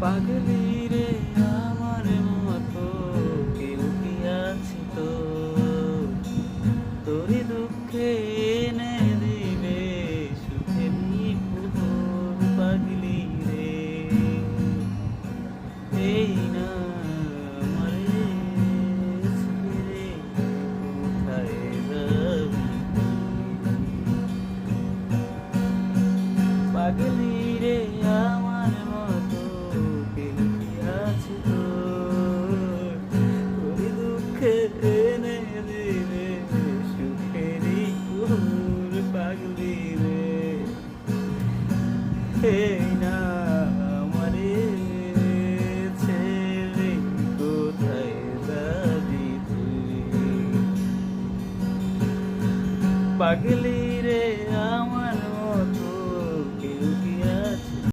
পাগলি রে আমার মতো কেউ কি আছে তো তোরই দুঃখে এনে দিবে সুখেরই পুকুর পাগলি রে এই না আমারে ছেড়ে কোথায় যাবি পাগলি রে আমার মতো কেউ কি আছে তোর তোরই দুঃখে এনে দেবে সুখেরই কুহুর পাগলি রে এই না আমারে ছেড়ে কোথায় যাবি তুই পাগলি